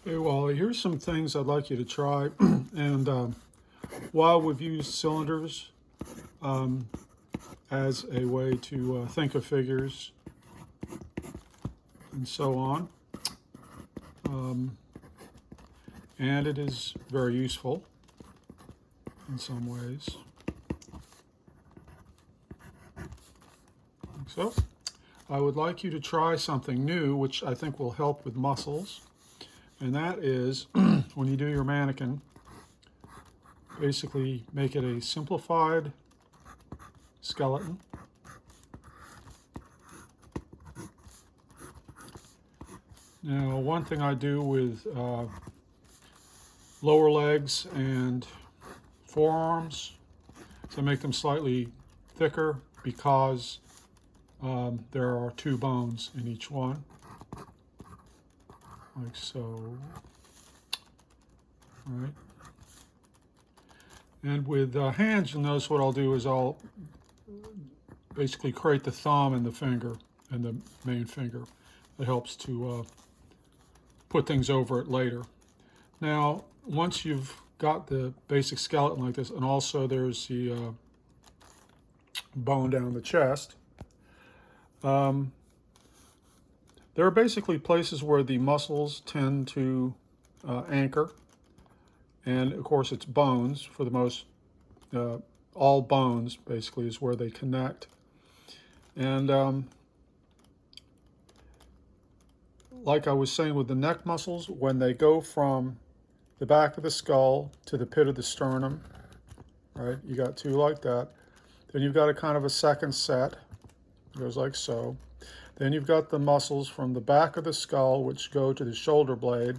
Okay, well, here's some things I'd like you to try. And while we've used cylinders as a way to think of figures and so on, and it is very useful in some ways. So, I would like you to try something new, which I think will help with muscles. And that is when you do your mannequin, basically make it a simplified skeleton. Now, one thing I do with lower legs and forearms is I make them slightly thicker because there are two bones in each one, like so. All right. And with hands, you'll notice what I'll do is I'll basically create the thumb and the finger and the main finger. That helps to put things over it later. Now, once you've got the basic skeleton like this, and also there's the bone down the chest, there are basically places where the muscles tend to anchor. And of course, it's bones for the most, all bones basically is where they connect. And like I was saying with the neck muscles, when they go from the back of the skull to the pit of the sternum, right? You got two like that. Then you've got a kind of a second set. It goes like so. Then you've got the muscles from the back of the skull, which go to the shoulder blade.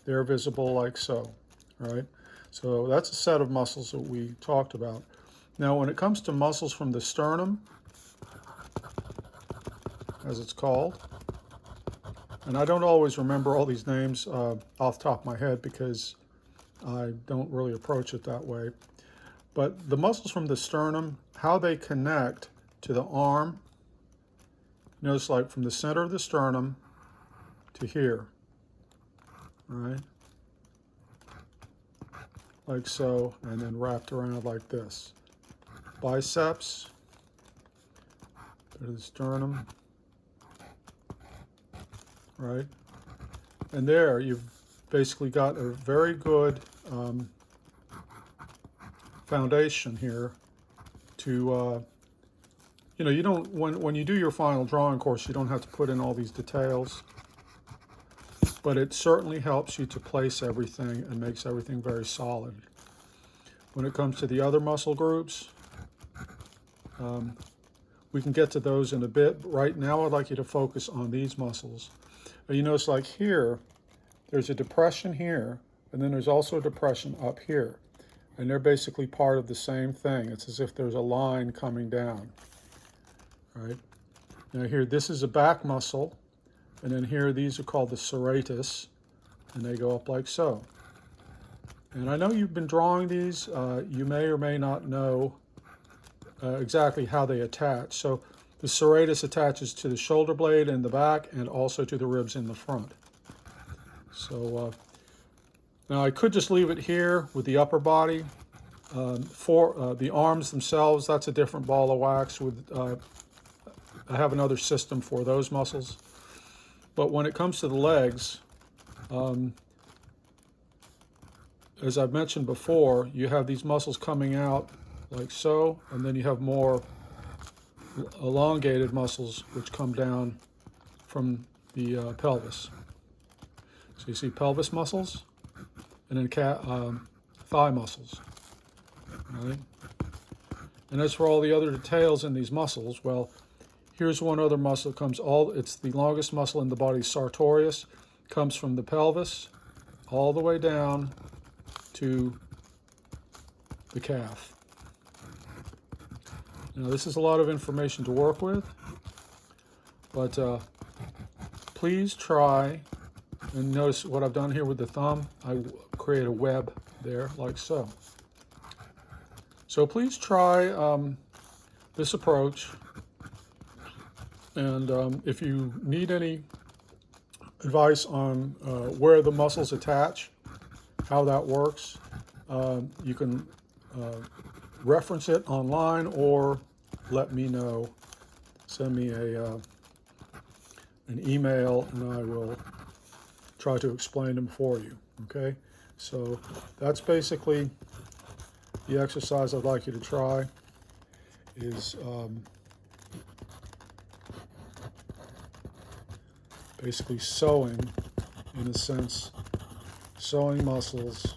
They're visible like so. Right? So that's a set of muscles that we talked about. Now, when it comes to muscles from the sternum, as it's called, and I don't always remember all these names off the top of my head because I don't really approach it that way. But the muscles from the sternum, how they connect to the arm, notice like from the center of the sternum to here, all right? Like so, and then wrapped around like this. Biceps, to the sternum, right? And there you've basically got a very good foundation here to, you don't, when you do your final drawing course, you don't have to put in all these details. But it certainly helps you to place everything and makes everything very solid. When it comes to the other muscle groups, we can get to those in a bit. But right now, I'd like you to focus on these muscles. You notice like here, there's a depression here, and then there's also a depression up here. And they're basically part of the same thing. It's as if there's a line coming down, right? Now here, this is a back muscle. And then here, these are called the serratus, and they go up like so. And I know you've been drawing these. You may or may not know exactly how they attach. So the serratus attaches to the shoulder blade in the back and also to the ribs in the front. So now I could just leave it here with the upper body. For the arms themselves, that's a different ball of wax. I have another system for those muscles. But when it comes to the legs, as I've mentioned before, you have these muscles coming out like so, and then you have more elongated muscles which come down from the pelvis. So you see pelvis muscles, and then thigh muscles. Right? And as for all the other details in these muscles, well, here's one other muscle that comes it's the longest muscle in the body, sartorius, comes from the pelvis all the way down to the calf. Now, this is a lot of information to work with, but please try, and notice what I've done here with the thumb. I create a web there, like so. So please try this approach. And if you need any advice on where the muscles attach, how that works. You can reference it online or let me know. Send me an email and I will try to explain them for you. Okay, so that's basically the exercise I'd like you to try. Is basically sewing, in a sense, sewing muscles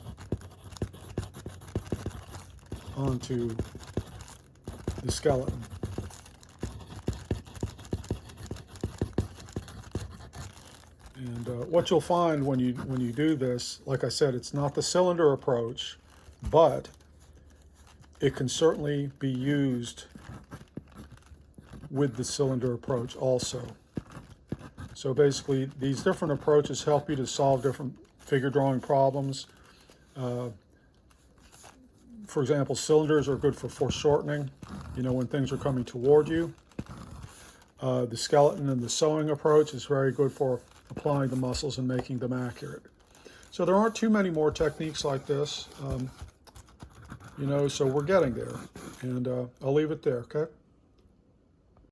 onto the skeleton. And what you'll find when you do this, like I said, it's not the cylinder approach, but it can certainly be used with the cylinder approach also. So basically, these different approaches help you to solve different figure drawing problems. For example, cylinders are good for foreshortening, when things are coming toward you. The skeleton and the sewing approach is very good for applying the muscles and making them accurate. So there aren't too many more techniques like this, so we're getting there. And I'll leave it there, okay?